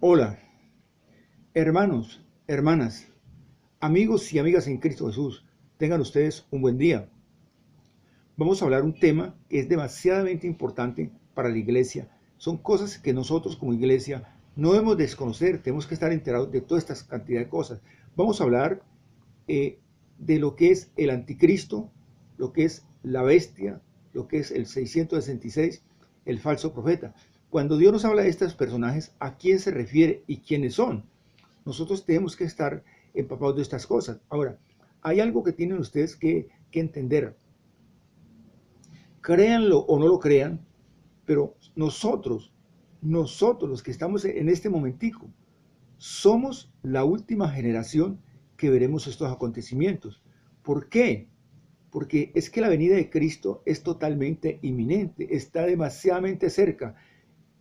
Hola, hermanos, hermanas, amigos y amigas en Cristo Jesús. Tengan ustedes un buen día. Vamos a hablar un tema que es demasiadamente importante para la iglesia. Son cosas que nosotros como iglesia no debemos desconocer, tenemos que estar enterados de toda esta cantidad de cosas. Vamos a hablar eh, de lo que es el anticristo, lo que es la bestia, lo que es el 666, el falso profeta. Cuando Dios nos habla de estos personajes, ¿a quién se refiere y quiénes son? Nosotros tenemos que estar empapados de estas cosas. Ahora, hay algo que tienen ustedes que entender. Créanlo o no lo crean, pero nosotros los que estamos en este momentico, somos la última generación que veremos estos acontecimientos. ¿Por qué? Porque es que la venida de Cristo es totalmente inminente, está demasiadamente cerca.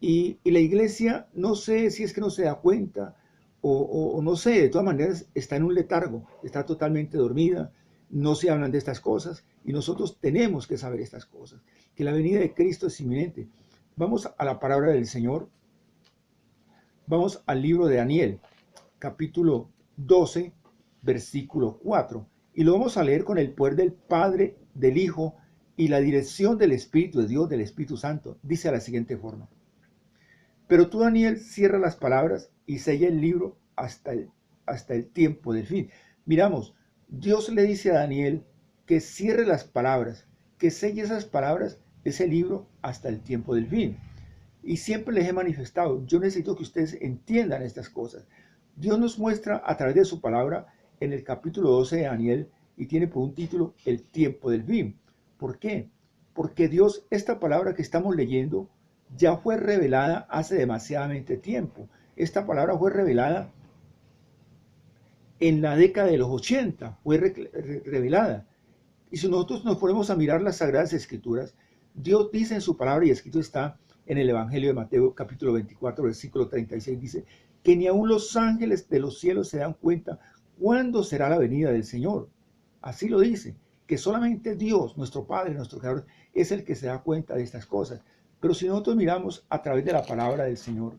Y la iglesia, no sé si es que no se da cuenta o no sé, de todas maneras está en un letargo, está totalmente dormida, no se hablan de estas cosas y nosotros tenemos que saber estas cosas, que la venida de Cristo es inminente. Vamos a la palabra del Señor, vamos al libro de Daniel, capítulo 12, versículo 4, y lo vamos a leer con el poder del Padre, del Hijo y la dirección del Espíritu de Dios, del Espíritu Santo. Dice de la siguiente forma: pero tú, Daniel, cierra las palabras y sella el libro hasta el tiempo del fin. Miramos, Dios le dice a Daniel que cierre las palabras, que selle esas palabras, ese libro, hasta el tiempo del fin. Y siempre les he manifestado, yo necesito que ustedes entiendan estas cosas. Dios nos muestra a través de su palabra en el capítulo 12 de Daniel y tiene por un título el tiempo del fin. ¿Por qué? Porque Dios, esta palabra que estamos leyendo, ya fue revelada hace demasiadamente tiempo. Esta palabra fue revelada en la década de los 80, fue revelada. Y si nosotros nos ponemos a mirar las Sagradas Escrituras, Dios dice en su palabra, y escrito está en el Evangelio de Mateo capítulo 24, versículo 36, dice que ni aun los ángeles de los cielos se dan cuenta cuándo será la venida del Señor. Así lo dice, que solamente Dios, nuestro Padre, nuestro Creador, es el que se da cuenta de estas cosas. Pero si nosotros miramos a través de la palabra del Señor,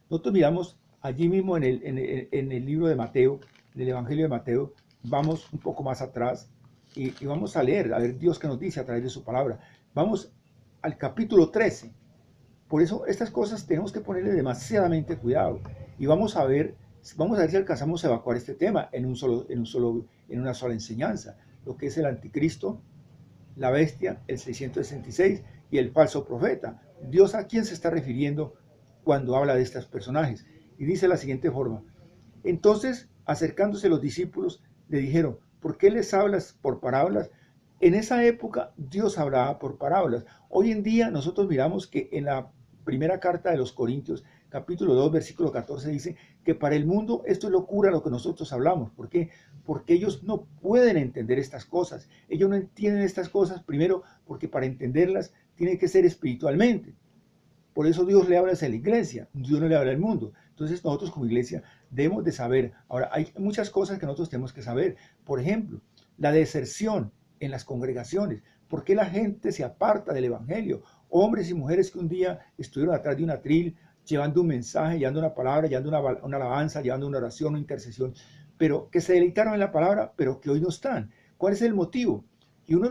nosotros miramos allí mismo en el libro de Mateo, en el Evangelio de Mateo, vamos un poco más atrás y vamos a leer, a ver Dios que nos dice a través de su palabra. Vamos al capítulo 13. Por eso estas cosas tenemos que ponerle demasiadamente cuidado y vamos a ver si alcanzamos a evacuar este tema en una sola enseñanza, lo que es el anticristo, la bestia, el 666 y el falso profeta. Dios, ¿a quién se está refiriendo cuando habla de estos personajes? Y dice de la siguiente forma: entonces, acercándose los discípulos, le dijeron: ¿por qué les hablas por parábolas? En esa época Dios hablaba por parábolas. Hoy en día nosotros miramos que en la primera carta de los Corintios, capítulo 2, versículo 14, dice que para el mundo esto es locura lo que nosotros hablamos. ¿Por qué? Porque ellos no pueden entender estas cosas. Ellos no entienden estas cosas, primero porque para entenderlas tiene que ser espiritualmente. Por eso Dios le habla a la iglesia, Dios no le habla al mundo. Entonces nosotros como iglesia debemos de saber. Ahora, hay muchas cosas que nosotros tenemos que saber. Por ejemplo, la deserción en las congregaciones. ¿Por qué la gente se aparta del evangelio? Hombres y mujeres que un día estuvieron atrás de un atril, llevando un mensaje, llevando una palabra, llevando una alabanza, llevando una oración, una intercesión, pero que se deleitaron en la palabra, pero que hoy no están. ¿Cuál es el motivo? Y uno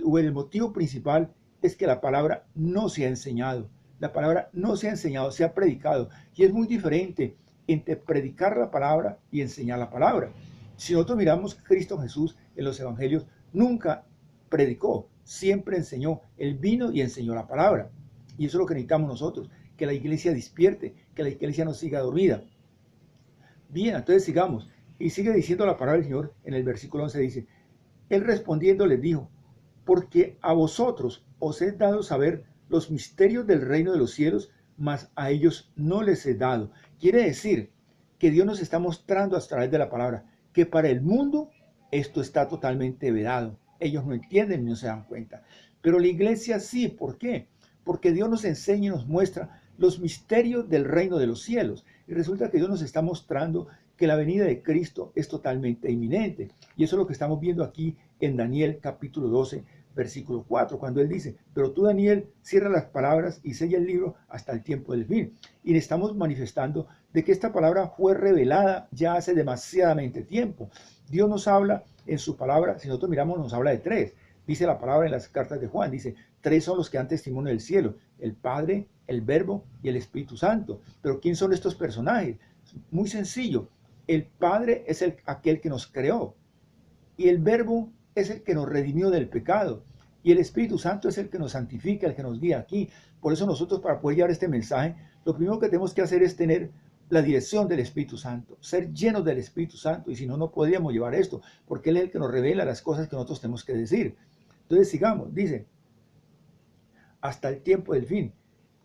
o el motivo principal es que la palabra no se ha enseñado. La palabra no se ha enseñado, se ha predicado. Y es muy diferente entre predicar la palabra y enseñar la palabra. Si nosotros miramos a Cristo Jesús en los evangelios, nunca predicó, siempre enseñó. Él vino y enseñó la palabra. Y eso es lo que necesitamos nosotros, que la iglesia despierte, que la iglesia no siga dormida. Bien, entonces sigamos. Y sigue diciendo la palabra del Señor en el versículo 11, dice: él respondiendo les dijo: porque a vosotros os he dado saber los misterios del reino de los cielos, mas a ellos no les he dado. Quiere decir que Dios nos está mostrando a través de la palabra que para el mundo esto está totalmente vedado. Ellos no entienden ni no se dan cuenta. Pero la iglesia sí. ¿Por qué? Porque Dios nos enseña y nos muestra los misterios del reino de los cielos. Y resulta que Dios nos está mostrando que la venida de Cristo es totalmente inminente. Y eso es lo que estamos viendo aquí en Daniel capítulo 12, versículo 4, cuando él dice, pero tú, Daniel, cierra las palabras y sella el libro hasta el tiempo del fin. Y le estamos manifestando de que esta palabra fue revelada ya hace demasiadamente tiempo. Dios nos habla en su palabra, si nosotros miramos, nos habla de tres. Dice la palabra en las cartas de Juan, dice, tres son los que dan testimonio del cielo, el Padre, el Verbo y el Espíritu Santo. Pero ¿quién son estos personajes? Muy sencillo, el Padre es aquel que nos creó, y el Verbo es el que nos redimió del pecado, y el Espíritu Santo es el que nos santifica, el que nos guía aquí. Por eso nosotros, para poder llevar este mensaje, lo primero que tenemos que hacer es tener la dirección del Espíritu Santo, ser llenos del Espíritu Santo, y si no, no podríamos llevar esto, porque Él es el que nos revela las cosas que nosotros tenemos que decir. Entonces sigamos, dice, hasta el tiempo del fin.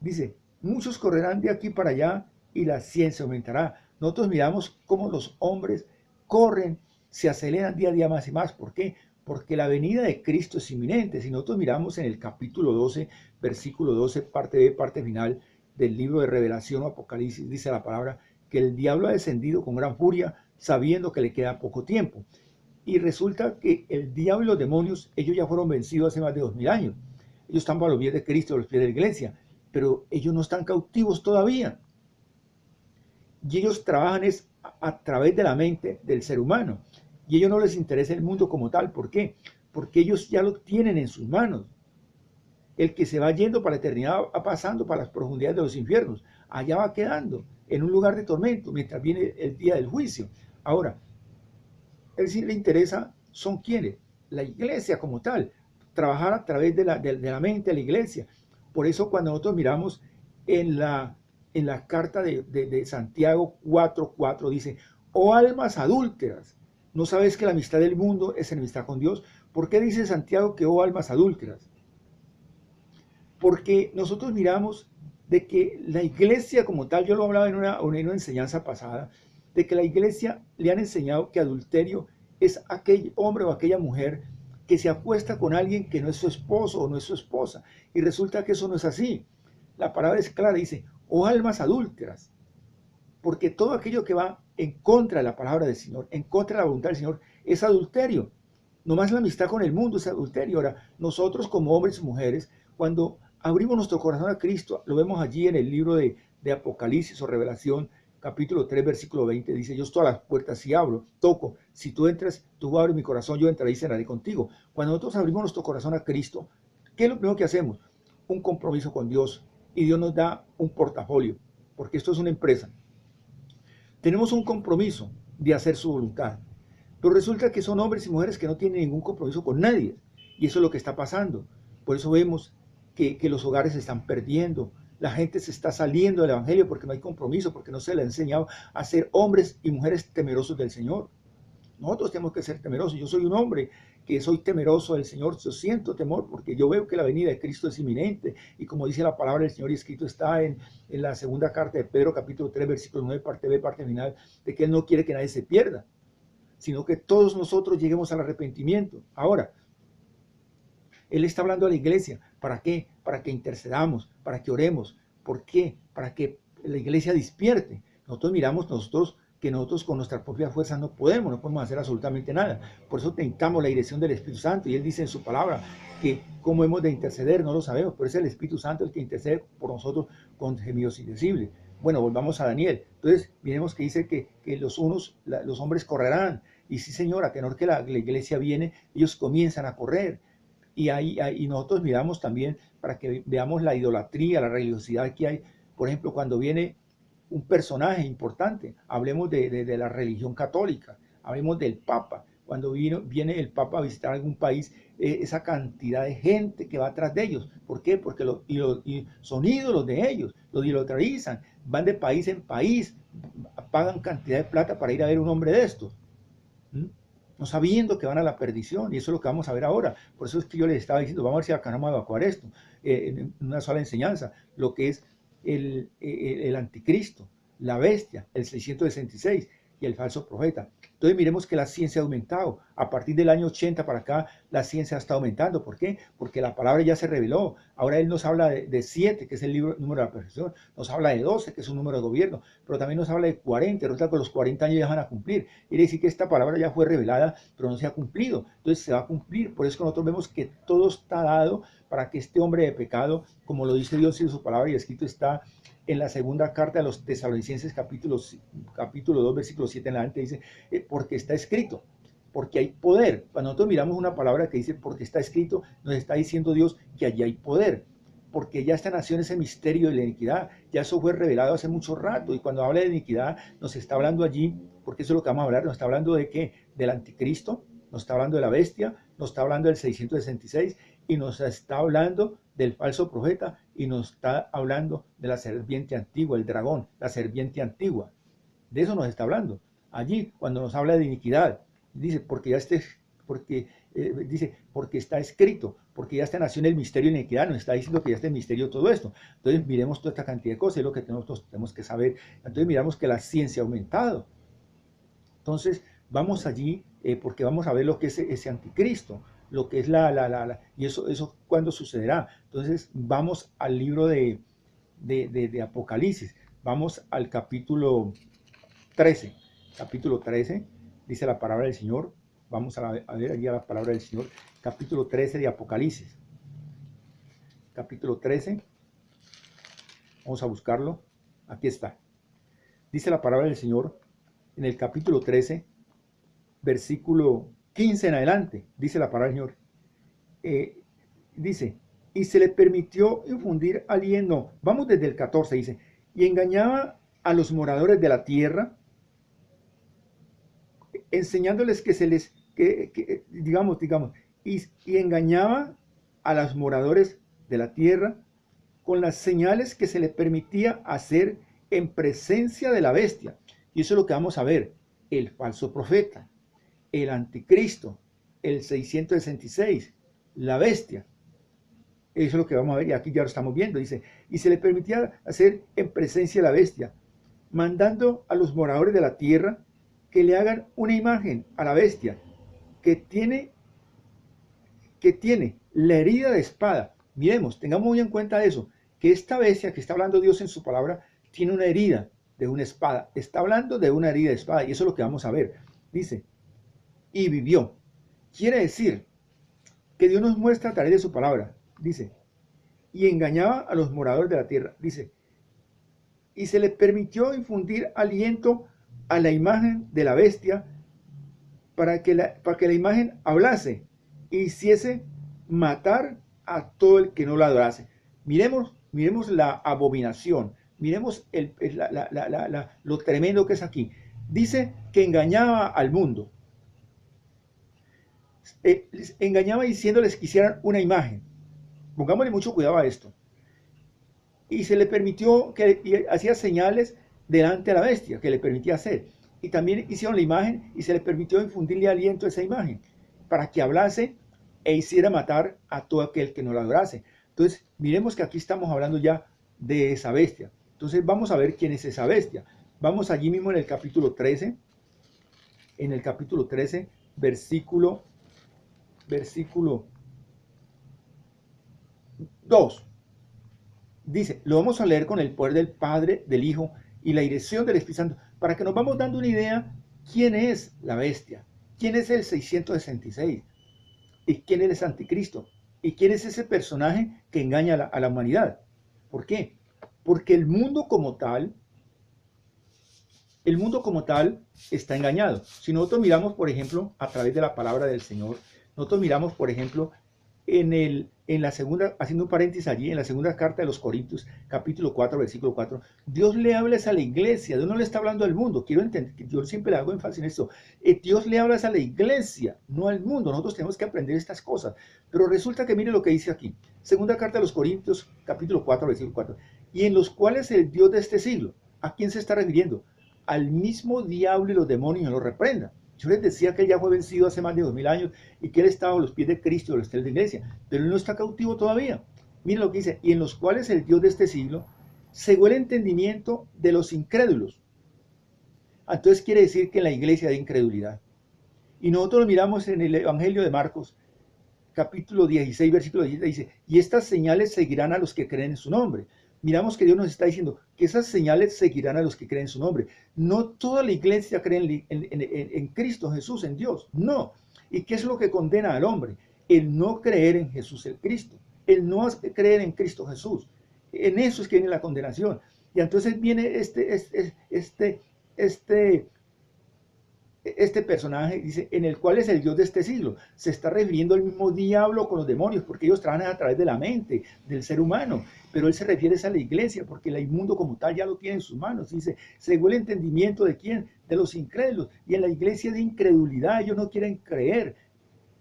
Dice, muchos correrán de aquí para allá y la ciencia aumentará. Nosotros miramos cómo los hombres corren, se aceleran día a día más y más. ¿Por qué? Porque la venida de Cristo es inminente. Si nosotros miramos en el capítulo 12, versículo 12, parte B, parte final del libro de Revelación o Apocalipsis, dice la palabra que el diablo ha descendido con gran furia, sabiendo que le queda poco tiempo. Y resulta que el diablo y los demonios, ellos ya fueron vencidos hace más de 2000 años. Ellos están a los pies de Cristo, a los pies de la iglesia, pero ellos no están cautivos todavía. Y ellos trabajan es a través de la mente del ser humano. Y a ellos no les interesa el mundo como tal. ¿Por qué? Porque ellos ya lo tienen en sus manos. El que se va yendo para la eternidad va pasando para las profundidades de los infiernos. Allá va quedando en un lugar de tormento mientras viene el día del juicio. Ahora, él sí le interesa, son quienes, la iglesia como tal, trabajar a través de la mente de la iglesia. Por eso cuando nosotros miramos en la carta de Santiago 4:4 dice, oh almas adúlteras, ¿no sabes que la amistad del mundo es enemistad con Dios? ¿Por qué dice Santiago que oh almas adúlteras? Porque nosotros miramos de que la iglesia como tal, yo lo hablaba en una enseñanza pasada, de que la iglesia le han enseñado que adulterio es aquel hombre o aquella mujer que se acuesta con alguien que no es su esposo o no es su esposa. Y resulta que eso no es así. La palabra es clara, dice, oh almas adúlteras. Porque todo aquello que va en contra de la palabra del Señor, en contra de la voluntad del Señor, es adulterio. Nomás la amistad con el mundo es adulterio. Ahora, nosotros como hombres y mujeres, cuando abrimos nuestro corazón a Cristo, lo vemos allí en el libro de Apocalipsis o Revelación, capítulo 3, versículo 20, dice, yo estoy a las puertas y abro, toco, si tú entras, tú abres mi corazón, yo entraré y cenaré contigo. Cuando nosotros abrimos nuestro corazón a Cristo, ¿qué es lo primero que hacemos? Un compromiso con Dios, y Dios nos da un portafolio, porque esto es una empresa. Tenemos un compromiso de hacer su voluntad, pero resulta que son hombres y mujeres que no tienen ningún compromiso con nadie, y eso es lo que está pasando. Por eso vemos que los hogares se están perdiendo, la gente se está saliendo del evangelio porque no hay compromiso, porque no se le ha enseñado a ser hombres y mujeres temerosos del Señor. Nosotros tenemos que ser temerosos. Yo soy un hombre que soy temeroso del Señor, yo siento temor porque yo veo que la venida de Cristo es inminente, y como dice la palabra del Señor y escrito está en la segunda carta de Pedro, capítulo 3, versículo 9, parte B, parte final, de que Él no quiere que nadie se pierda, sino que todos nosotros lleguemos al arrepentimiento. Ahora, Él está hablando a la iglesia. ¿Para qué? Para que intercedamos, para que oremos. ¿Por qué? Para que la iglesia despierte. Nosotros miramos que nosotros con nuestra propia fuerza no podemos hacer absolutamente nada. Por eso necesitamos la dirección del Espíritu Santo. Y Él dice en su palabra que cómo hemos de interceder, no lo sabemos, pero es el Espíritu Santo el que intercede por nosotros con gemidos indecibles. Bueno, volvamos a Daniel. Entonces, miremos que dice que los hombres correrán. Y sí, señora, a tenor que la iglesia viene, ellos comienzan a correr. Y nosotros miramos también para que veamos la idolatría, la religiosidad que hay. Por ejemplo, cuando viene un personaje importante, hablemos de la religión católica, hablemos del Papa. Cuando viene el Papa a visitar algún país, esa cantidad de gente que va atrás de ellos. ¿Por qué? Porque son ídolos de ellos, los idolatrizan, van de país en país, pagan cantidad de plata para ir a ver un hombre de estos. No sabiendo que van a la perdición, y eso es lo que vamos a ver ahora. Por eso es que yo les estaba diciendo, vamos a ver si acá no vamos a evacuar esto, en una sola enseñanza, lo que es el anticristo, la bestia, el 666 y el falso profeta. Entonces Entonces miremos que la ciencia ha aumentado. A partir del año 80 para acá, la ciencia está aumentando. ¿Por qué? Porque la palabra ya se reveló. Ahora Él nos habla de 7, que es el número de la perfección. Nos habla de 12, que es un número de gobierno. Pero también nos habla de 40. Resulta que los 40 años ya van a cumplir. Quiere decir que esta palabra ya fue revelada, pero no se ha cumplido. Entonces se va a cumplir. Por eso que nosotros vemos que todo está dado para que este hombre de pecado, como lo dice Dios en su palabra y escrito está en la segunda carta de los Tesalonicenses, capítulo 2, versículo 7 en adelante, dice, porque está escrito, porque hay poder. Cuando nosotros miramos una palabra que dice, porque está escrito, nos está diciendo Dios que allí hay poder, porque ya esta nación, ese misterio de la iniquidad, ya eso fue revelado hace mucho rato, y cuando habla de iniquidad, nos está hablando allí, porque eso es lo que vamos a hablar, nos está hablando de qué, del anticristo, nos está hablando de la bestia, nos está hablando del 666, y nos está hablando del falso profeta, y nos está hablando de la serpiente antigua, el dragón, la serpiente antigua. De eso nos está hablando. Allí, cuando nos habla de iniquidad, dice, dice, porque está escrito, porque ya está nació en el misterio de iniquidad, nos está diciendo que ya está en misterio todo esto. Entonces, miremos toda esta cantidad de cosas, es lo que nosotros tenemos que saber. Entonces, miramos que la ciencia ha aumentado. Entonces, vamos allí, porque vamos a ver lo que es ese anticristo, lo que es y eso cuándo sucederá. Entonces, vamos al libro de Apocalipsis, vamos al capítulo 13. Capítulo 13, dice la palabra del Señor. Vamos a ver allí a la palabra del Señor. Capítulo 13 de Apocalipsis. Capítulo 13. Vamos a buscarlo. Aquí está. Dice la palabra del Señor en el capítulo 13, versículo 15 en adelante. Dice la palabra del Señor. Dice, y se le permitió infundir aliento. Vamos desde el 14, dice, y engañaba a los moradores de la tierra, enseñándoles que se les, digamos, y engañaba a los moradores de la tierra con las señales que se le permitía hacer en presencia de la bestia. Y eso es lo que vamos a ver, el falso profeta, el anticristo, el 666, la bestia. Eso es lo que vamos a ver, y aquí ya lo estamos viendo, dice, y se le permitía hacer en presencia de la bestia, mandando a los moradores de la tierra que le hagan una imagen a la bestia, que tiene la herida de espada. Miremos, tengamos muy en cuenta eso, que esta bestia que está hablando Dios en su palabra, tiene una herida de una espada, está hablando de una herida de espada, y eso es lo que vamos a ver. Dice, y vivió. Quiere decir que Dios nos muestra a través de su palabra, dice, y engañaba a los moradores de la tierra, dice, y se le permitió infundir aliento a la imagen de la bestia para que la imagen hablase e hiciese matar a todo el que no la adorase. Miremos la abominación, miremos lo tremendo que es aquí. Dice que engañaba al mundo. Engañaba diciéndoles que hicieran una imagen. Pongámosle mucho cuidado a esto. Y se le permitió que hacía señales delante de la bestia, que le permitía hacer. Y también hicieron la imagen y se le permitió infundirle aliento a esa imagen, para que hablase e hiciera matar a todo aquel que no la adorase. Entonces, miremos que aquí estamos hablando ya de esa bestia. Entonces, vamos a ver quién es esa bestia. Vamos allí mismo en el capítulo 13. En el capítulo 13, versículo 2. Dice, lo vamos a leer con el poder del Padre, del Hijo y la dirección del Espíritu Santo, para que nos vamos dando una idea quién es la bestia, quién es el 666 y quién es el anticristo y quién es ese personaje que engaña a la humanidad. ¿Por qué? Porque el mundo como tal está engañado. Si nosotros miramos, por ejemplo, a través de la palabra del Señor, nosotros miramos, por ejemplo, en la segunda, haciendo un paréntesis allí, en la segunda carta de los Corintios, capítulo 4, versículo 4, Dios le habla a la iglesia, Dios no le está hablando al mundo. Quiero entender, yo siempre le hago énfasis en esto, Dios le habla a la iglesia, no al mundo. Nosotros tenemos que aprender estas cosas, pero resulta que mire lo que dice aquí, segunda carta de los Corintios, capítulo 4, versículo 4, y en los cuales el Dios de este siglo, ¿a quién se está refiriendo? Al mismo diablo y los demonios lo reprendan. Yo les decía que él ya fue vencido hace más de 2000 años y que él estaba a los pies de Cristo, de los pies de la iglesia, pero él no está cautivo todavía. Miren lo que dice, y en los cuales el Dios de este siglo cegó el entendimiento de los incrédulos, Entonces quiere decir que en la iglesia hay incredulidad. Y nosotros lo miramos en el Evangelio de Marcos, capítulo 16, versículo 17, dice, y estas señales seguirán a los que creen en su nombre. Miramos que Dios nos está diciendo que esas señales seguirán a los que creen en su nombre. No toda la iglesia cree en Cristo Jesús, en Dios, no. ¿Y qué es lo que condena al hombre? El no creer en Jesús el Cristo, el no creer en Cristo Jesús. En eso es que viene la condenación. Y entonces viene este personaje, dice, en el cual es el Dios de este siglo. Se está refiriendo al mismo diablo con los demonios, porque ellos trabajan a través de la mente, del ser humano. Pero él se refiere a la iglesia, porque el inmundo como tal ya lo tiene en sus manos. Dice, según el entendimiento de quién, de los incrédulos. Y en la iglesia de incredulidad, ellos no quieren creer.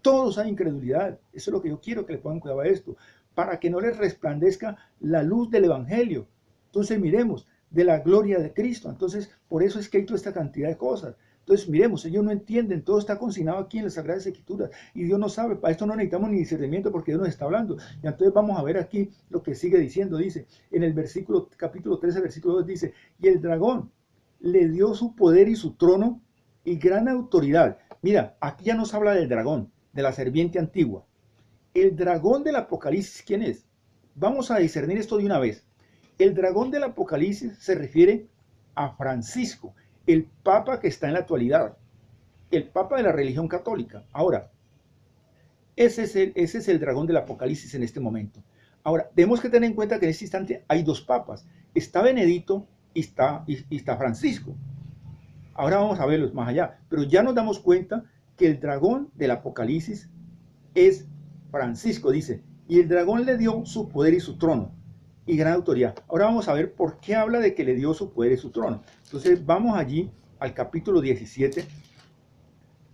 Todos hay incredulidad. Eso es lo que yo quiero que le pongan cuidado a esto, para que no les resplandezca la luz del evangelio. Entonces miremos, de la gloria de Cristo. Entonces, por eso es que hay toda esta cantidad de cosas. Entonces, miremos, ellos no entienden, todo está consignado aquí en las Sagradas Escrituras y Dios no sabe, para esto no necesitamos ni discernimiento porque Dios nos está hablando. Y entonces vamos a ver aquí lo que sigue diciendo, dice, en el versículo, capítulo 13, versículo 2, dice, y el dragón le dio su poder y su trono y gran autoridad. Mira, aquí ya nos habla del dragón, de la serpiente antigua. El dragón del Apocalipsis, ¿quién es? Vamos a discernir esto de una vez. El dragón del Apocalipsis se refiere a Francisco, el papa que está en la actualidad, el papa de la religión católica. Ahora, ese es el dragón del Apocalipsis en este momento. Ahora, tenemos que tener en cuenta que en este instante hay dos papas. Está Benedicto y está Francisco. Ahora vamos a verlos más allá. Pero ya nos damos cuenta que el dragón del Apocalipsis es Francisco, dice. Y el dragón le dio su poder y su trono y gran autoridad. Ahora vamos a ver por qué habla de que le dio su poder y su trono. Entonces vamos allí al capítulo 17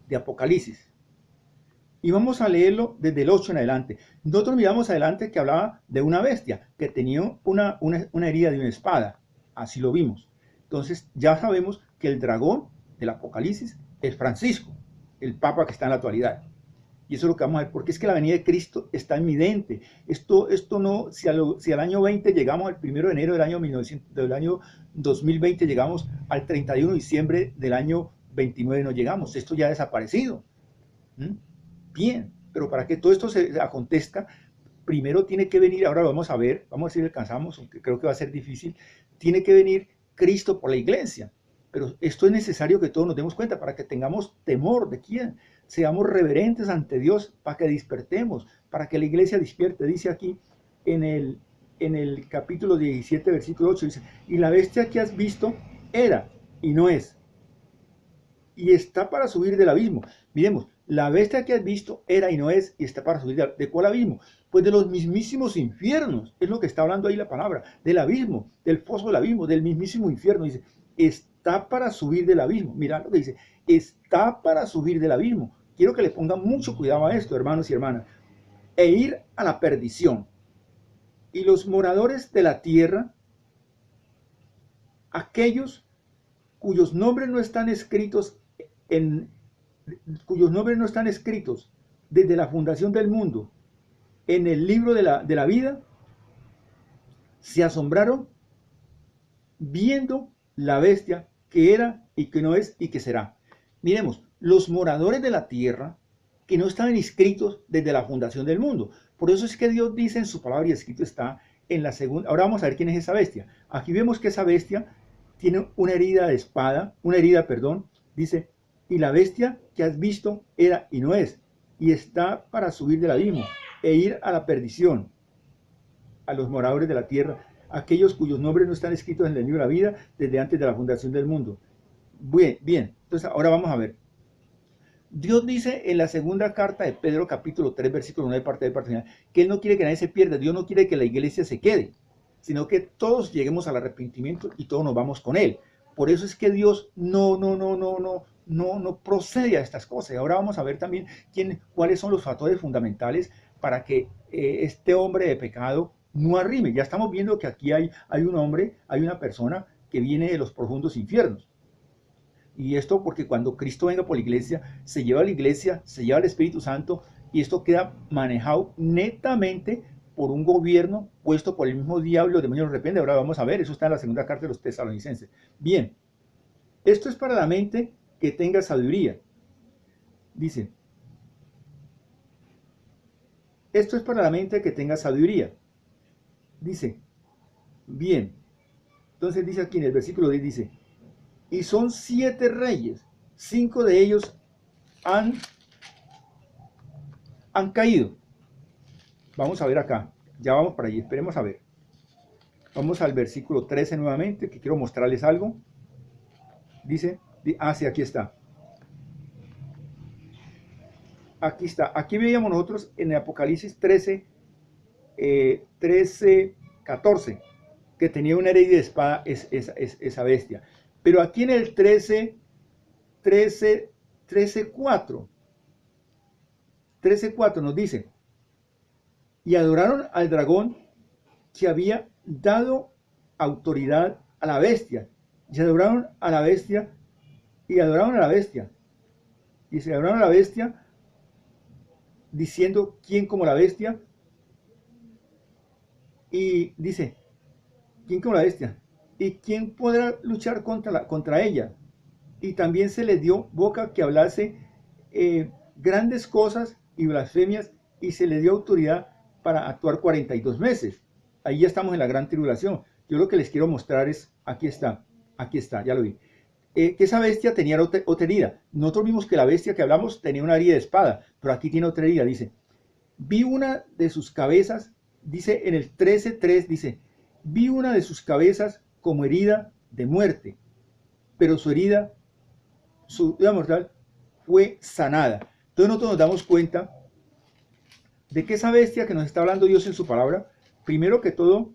de Apocalipsis. Y vamos a leerlo desde el 8 en adelante. Nosotros miramos adelante que hablaba de una bestia que tenía una herida de una espada. Así lo vimos. Entonces ya sabemos que el dragón del Apocalipsis es Francisco, el papa que está en la actualidad. Y eso es lo que vamos a ver, porque es que la venida de Cristo está inminente. Esto no, si al año 20 llegamos al 1 de enero del año 2020, llegamos al 31 de diciembre del año 29, no llegamos. Esto ya ha desaparecido. Bien, pero para que todo esto se acontezca, primero tiene que venir, ahora lo vamos a ver si alcanzamos, aunque creo que va a ser difícil, tiene que venir Cristo por la iglesia. Pero esto es necesario que todos nos demos cuenta para que tengamos temor de quién. Seamos reverentes ante Dios para que despertemos, para que la iglesia despierte. Dice aquí en el capítulo 17, versículo 8, dice, y la bestia que has visto era y no es, y está para subir del abismo. Miremos, la bestia que has visto era y no es, y está para subir ¿de cuál abismo? Pues de los mismísimos infiernos, es lo que está hablando ahí la palabra, del abismo, del foso del abismo, del mismísimo infierno. Dice, está para subir del abismo. Mirad lo que dice, está para subir del abismo. Quiero que le pongan mucho cuidado a esto, hermanos y hermanas. E ir a la perdición. Y los moradores de la tierra, aquellos cuyos nombres no están escritos desde la fundación del mundo en el libro de la vida, se asombraron viendo la bestia que era y que no es y que será. Miremos, los moradores de la tierra que no estaban inscritos desde la fundación del mundo. Por eso es que Dios dice en su palabra, y escrito está en la segunda. Ahora vamos a ver quién es esa bestia. Aquí vemos que esa bestia tiene una herida, dice, y la bestia que has visto era y no es, y está para subir del abismo e ir a la perdición. A los moradores de la tierra, aquellos cuyos nombres no están escritos en el libro de la vida desde antes de la fundación del mundo. Bien, entonces ahora vamos a ver. Dios dice en la segunda carta de Pedro, capítulo 3, versículo 9, parte de parte final, que Él no quiere que nadie se pierda. Dios no quiere que la iglesia se quede, sino que todos lleguemos al arrepentimiento y todos nos vamos con Él. Por eso es que Dios no procede a estas cosas. Y ahora vamos a ver también cuáles son los factores fundamentales para que este hombre de pecado no arrime. Ya estamos viendo que aquí hay un hombre, hay una persona que viene de los profundos infiernos. Y esto porque cuando Cristo venga por la iglesia, se lleva a la iglesia, se lleva al Espíritu Santo, y esto queda manejado netamente por un gobierno puesto por el mismo diablo, el demonio lo reprende. Ahora vamos a ver, eso está en la segunda carta de los Tesalonicenses. Bien, Esto es para la mente que tenga sabiduría. Dice, esto es para la mente que tenga sabiduría. Dice, bien. Entonces dice aquí en el versículo 10, dice, y son 7 reyes, 5 de ellos han caído. Vamos a ver acá, ya vamos para allí, esperemos a ver. Vamos al versículo 13 nuevamente, que quiero mostrarles algo. Dice, sí, aquí está. Aquí está. Aquí veíamos nosotros en el Apocalipsis 13, 14, que tenía una herida de espada esa bestia. Pero aquí en el 13, 4 nos dice, y adoraron al dragón que había dado autoridad a la bestia. Y adoraron a la bestia, y adoraron a la bestia. Y se adoraron a la bestia, diciendo, ¿quién como la bestia? Y dice, ¿quién como la bestia? ¿Y quién podrá luchar contra ella? Y también se le dio boca que hablase grandes cosas y blasfemias, y se le dio autoridad para actuar 42 meses. Ahí ya estamos en la gran tribulación. Yo lo que les quiero mostrar es, aquí está, ya lo vi. Que esa bestia tenía otra herida. Nosotros vimos que la bestia que hablamos tenía una herida de espada, pero aquí tiene otra herida. Dice, vi una de sus cabezas, dice en el 13:3, dice, vi una de sus cabezas como herida de muerte, pero su herida mortal fue sanada. Entonces nosotros nos damos cuenta de que esa bestia que nos está hablando Dios en su palabra, primero que todo,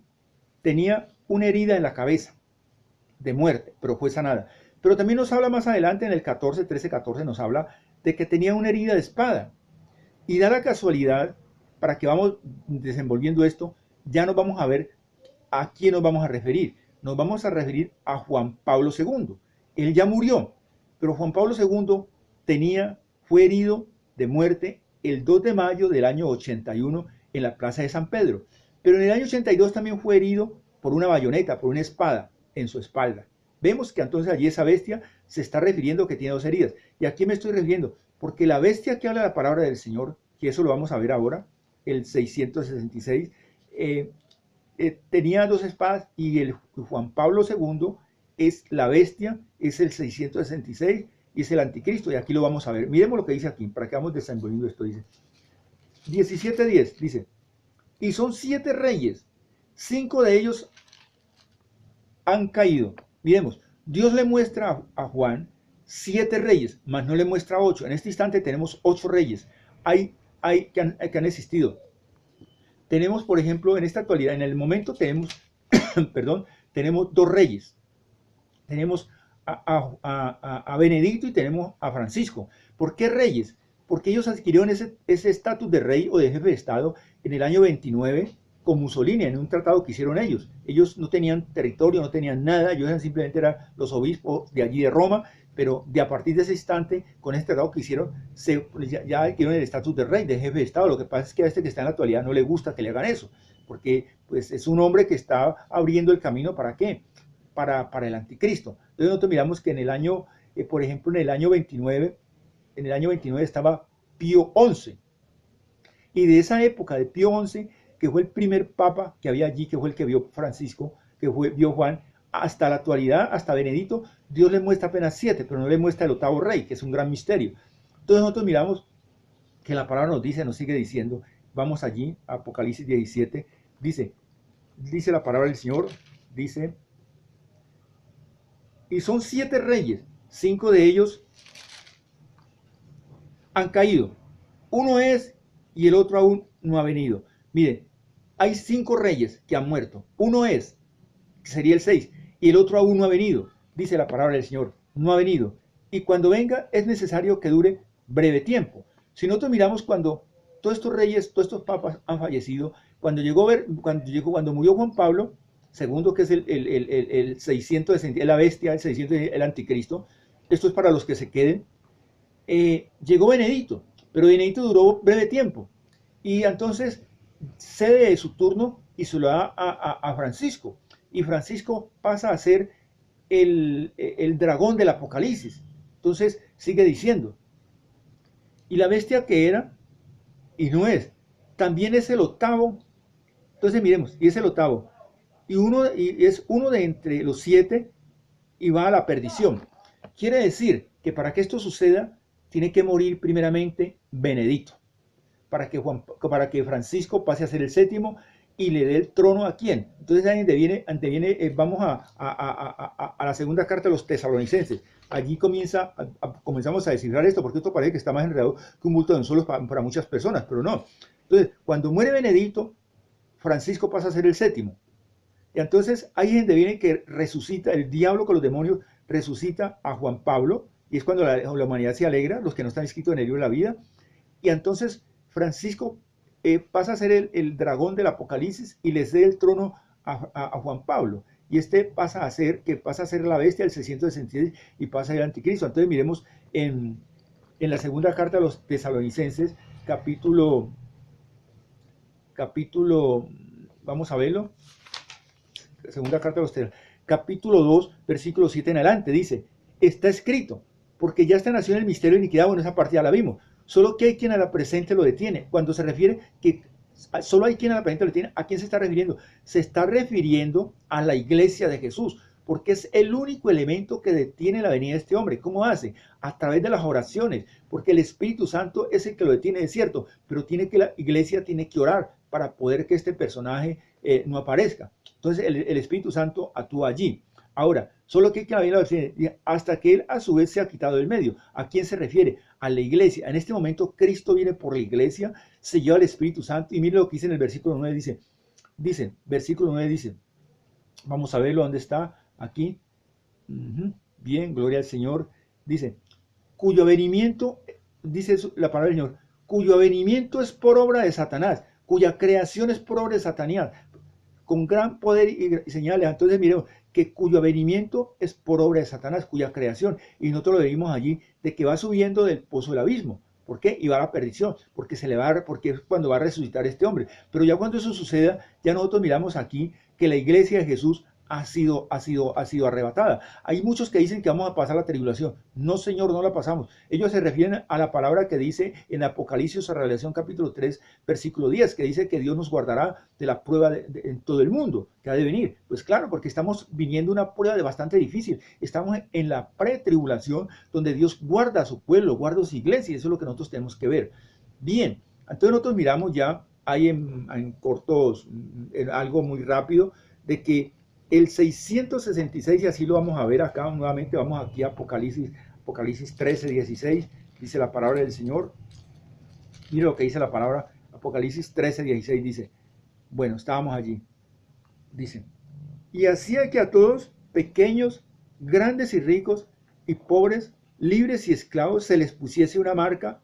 tenía una herida en la cabeza de muerte, pero fue sanada. Pero también nos habla más adelante en el 13:14 nos habla de que tenía una herida de espada. Y da la casualidad, para que vamos desenvolviendo esto, ya nos vamos a ver a quién nos vamos a referir. Nos vamos a referir a Juan Pablo II. Él ya murió, pero Juan Pablo II fue herido de muerte el 2 de mayo del año 81 en la plaza de San Pedro. Pero en el año 82 también fue herido por una bayoneta, por una espada en su espalda. Vemos que entonces allí esa bestia se está refiriendo que tiene 2 heridas. ¿Y a quién me estoy refiriendo? Porque la bestia que habla la palabra del Señor, que eso lo vamos a ver ahora, el 666, tenía 2 espadas, y el Juan Pablo II es la bestia, es el 666 y es el anticristo, y aquí lo vamos a ver. Miremos lo que dice aquí, para que vamos desenvolviendo esto. Dice 17:10, dice, y son 7 reyes, 5 de ellos han caído. Miremos, Dios le muestra a Juan 7 reyes, mas no le muestra 8. En este instante tenemos 8 reyes que han existido. Tenemos, por ejemplo, en esta actualidad, en el momento tenemos, perdón, tenemos 2 reyes. Tenemos a Benedicto y tenemos a Francisco. ¿Por qué reyes? Porque ellos adquirieron ese estatus de rey o de jefe de Estado en el año 29 con Mussolini, en un tratado que hicieron ellos. Ellos no tenían territorio, no tenían nada, ellos simplemente eran los obispos de allí de Roma, pero a partir de ese instante, con este tratado que hicieron, ya adquirieron el estatus de rey, de jefe de Estado. Lo que pasa es que a este que está en la actualidad no le gusta que le hagan eso, porque pues, es un hombre que está abriendo el camino, ¿para qué? Para el anticristo. Entonces nosotros miramos que en el año, por ejemplo, en el año 29 estaba Pío XI. Y de esa época de Pío XI, que fue el primer papa que había allí, que fue el que vio Francisco, vio Juan, hasta la actualidad, hasta Benedicto, Dios le muestra apenas 7, pero no le muestra el 8º rey, que es un gran misterio. Entonces nosotros miramos que la palabra nos sigue diciendo, vamos allí, Apocalipsis 17, dice la palabra del Señor, dice, y son 7 reyes, 5 de ellos han caído. Uno es y el otro aún no ha venido. Miren, hay 5 reyes que han muerto. Uno es, que sería el 6, y el otro aún no ha venido. Dice la palabra del Señor, no ha venido. Y cuando venga es necesario que dure breve tiempo. Si nosotros miramos cuando todos estos reyes, todos estos papas han fallecido, cuando murió Juan Pablo II, que es el 600, la bestia, el 600, el anticristo, esto es para los que se queden, llegó Benedicto, pero Benedicto duró breve tiempo, y entonces cede su turno y se lo da a Francisco, y Francisco pasa a ser el dragón del Apocalipsis. Entonces sigue diciendo, y la bestia que era y no es, también es el octavo. Entonces miremos, y es el octavo, y es uno de entre los 7 y va a la perdición. Quiere decir que para que esto suceda, tiene que morir primeramente Benedicto, para que Francisco pase a ser el séptimo y le dé el trono a quién. Entonces ahí anteviene, vamos a la segunda carta de los tesalonicenses. Allí comenzamos a descifrar esto, porque esto parece que está más enredado que un bulto de anzuelos para muchas personas, pero no. Entonces, cuando muere Benedicto, Francisco pasa a ser el séptimo. Y entonces ahí es donde viene que resucita el diablo con los demonios, resucita a Juan Pablo, y es cuando la humanidad se alegra, los que no están inscritos en el libro de la vida. Y entonces Francisco pasa a ser el dragón del Apocalipsis y le cede el trono a Juan Pablo. Y pasa a ser la bestia del 666 y pasa a ser el anticristo. Entonces miremos en la segunda carta a los tesalonicenses, capítulo, vamos a verlo, segunda carta de los capítulo 2, versículo 7 en adelante, dice, está escrito, porque ya está nació en el misterio de iniquidad. Bueno, esa parte ya la vimos, solo que hay quien a la presente lo detiene. Cuando se refiere que solo hay quien a la presente lo detiene, ¿a quién se está refiriendo? Se está refiriendo a la iglesia de Jesús, porque es el único elemento que detiene la venida de este hombre. ¿Cómo hace? A través de las oraciones, porque el Espíritu Santo es el que lo detiene, es cierto, pero la iglesia tiene que orar para poder que este personaje no aparezca. Entonces el Espíritu Santo actúa allí. Ahora, solo que hay que ver hasta que él a su vez se ha quitado del medio. ¿A quién se refiere? A la iglesia. En este momento Cristo viene por la iglesia, se lleva el Espíritu Santo, y mire lo que dice en el versículo 9, versículo 9 dice, vamos a verlo, ¿dónde está? Aquí. Bien, gloria al Señor. Dice, cuyo avenimiento, dice la palabra del Señor, cuyo avenimiento es por obra de Satanás, cuya creación es por obra de Satanás, con gran poder y señales. Entonces miremos que cuyo avenimiento es por obra de Satanás, cuya creación, y nosotros lo vimos allí, de que va subiendo del pozo del abismo. ¿Por qué? Y va a la perdición, porque porque es cuando va a resucitar este hombre. Pero ya cuando eso suceda, ya nosotros miramos aquí que la iglesia de Jesús ha sido arrebatada. Hay muchos que dicen que vamos a pasar la tribulación. No, Señor, no la pasamos. Ellos se refieren a la palabra que dice en Apocalipsis, Revelación capítulo 3, versículo 10, que dice que Dios nos guardará de la prueba en todo el mundo que ha de venir. Pues claro, porque estamos viniendo una prueba bastante difícil. Estamos en la pretribulación, donde Dios guarda a su pueblo, guarda a su iglesia, y eso es lo que nosotros tenemos que ver. Bien, entonces nosotros miramos ya, hay en cortos, en algo muy rápido, de que el 666, y así lo vamos a ver acá nuevamente, vamos aquí a Apocalipsis 13, 16, dice la palabra del Señor. Mire lo que dice la palabra, Apocalipsis 13, 16, dice, bueno, estábamos allí, dice, y hacía que a todos, pequeños, grandes y ricos, y pobres, libres y esclavos, se les pusiese una marca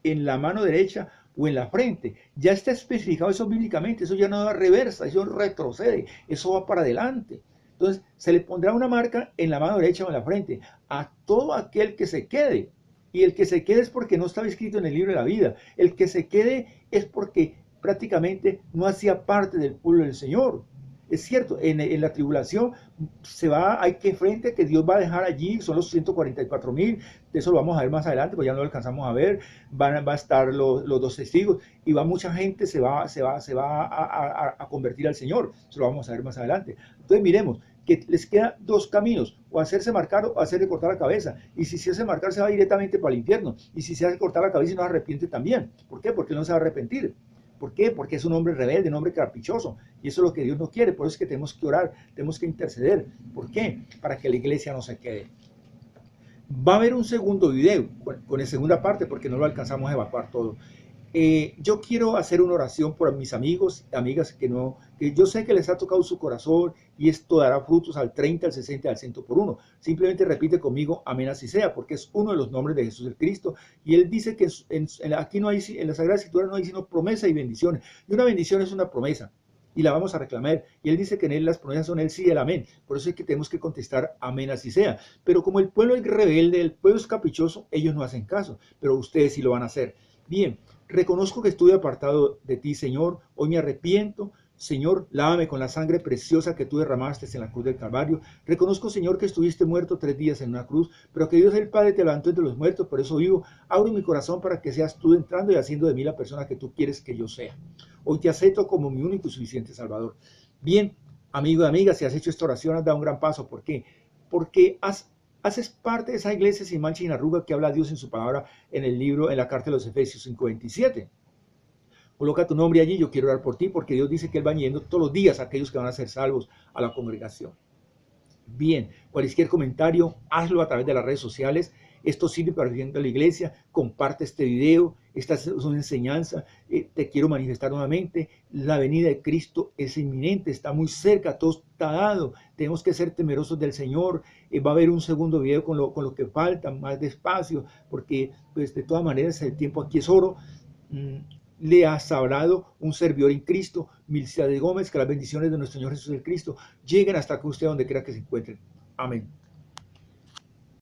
en la mano derecha o en la frente. Ya está especificado eso bíblicamente, eso ya no da reversa, eso retrocede, eso va para adelante. Entonces se le pondrá una marca en la mano derecha o en la frente a todo aquel que se quede. Y el que se quede es porque no estaba escrito en el libro de la vida. El que se quede es porque prácticamente no hacía parte del pueblo del Señor. Es cierto, en la tribulación hay que frente que Dios va a dejar allí, son los 144,000, de eso lo vamos a ver más adelante, pues ya no lo alcanzamos a ver, va a estar los 2 testigos, y mucha gente se va a convertir al Señor, eso lo vamos a ver más adelante. Entonces miremos que les quedan 2 caminos, o hacerse marcar o hacerle cortar la cabeza, y si se hace marcar se va directamente para el infierno, y si se hace cortar la cabeza y no se arrepiente también. ¿Por qué? Porque él no se va a arrepentir. ¿Por qué? Porque es un hombre rebelde, un hombre caprichoso. Y eso es lo que Dios no quiere. Por eso es que tenemos que orar, tenemos que interceder. ¿Por qué? Para que la iglesia no se quede. Va a haber un segundo video con la segunda parte porque no lo alcanzamos a evacuar todo. Yo quiero hacer una oración por mis amigos, amigas que yo sé que les ha tocado su corazón y esto dará frutos al 30, al 60, al 100 por uno. Simplemente repite conmigo, amén así sea, porque es uno de los nombres de Jesús el Cristo. Y él dice que aquí no hay, en la Sagrada Escritura no hay sino promesa y bendiciones. Y una bendición es una promesa y la vamos a reclamar. Y él dice que en él las promesas son el sí y el amén. Por eso es que tenemos que contestar amén así sea. Pero como el pueblo es rebelde, el pueblo es caprichoso, ellos no hacen caso, pero ustedes sí lo van a hacer. Bien, reconozco que estuve apartado de ti, Señor. Hoy me arrepiento. Señor, lávame con la sangre preciosa que tú derramaste en la cruz del Calvario. Reconozco, Señor, que estuviste muerto 3 días en una cruz, pero que Dios el Padre te levantó entre los muertos, por eso vivo. Abro mi corazón para que seas tú entrando y haciendo de mí la persona que tú quieres que yo sea. Hoy te acepto como mi único y suficiente Salvador. Bien, amigo y amiga, si has hecho esta oración, has dado un gran paso. ¿Por qué? Porque haces parte de esa iglesia sin mancha y sin arruga que habla Dios en su palabra en el libro, en la carta de los Efesios 5:27. Coloca tu nombre allí, yo quiero orar por ti, porque Dios dice que Él va yendo todos los días a aquellos que van a ser salvos a la congregación. Bien, cualquier comentario, hazlo a través de las redes sociales. Esto sirve para el bien de la iglesia. Comparte este video. Esta es una enseñanza. Te quiero manifestar nuevamente. La venida de Cristo es inminente, está muy cerca, todo está dado. Tenemos que ser temerosos del Señor. Va a haber un segundo video con lo que falta, más despacio, porque pues, de todas maneras el tiempo aquí es oro. Le has hablado un servidor en Cristo, Milcia de Gómez. Que las bendiciones de nuestro Señor Jesús el Cristo lleguen hasta que usted donde quiera que se encuentre. Amén.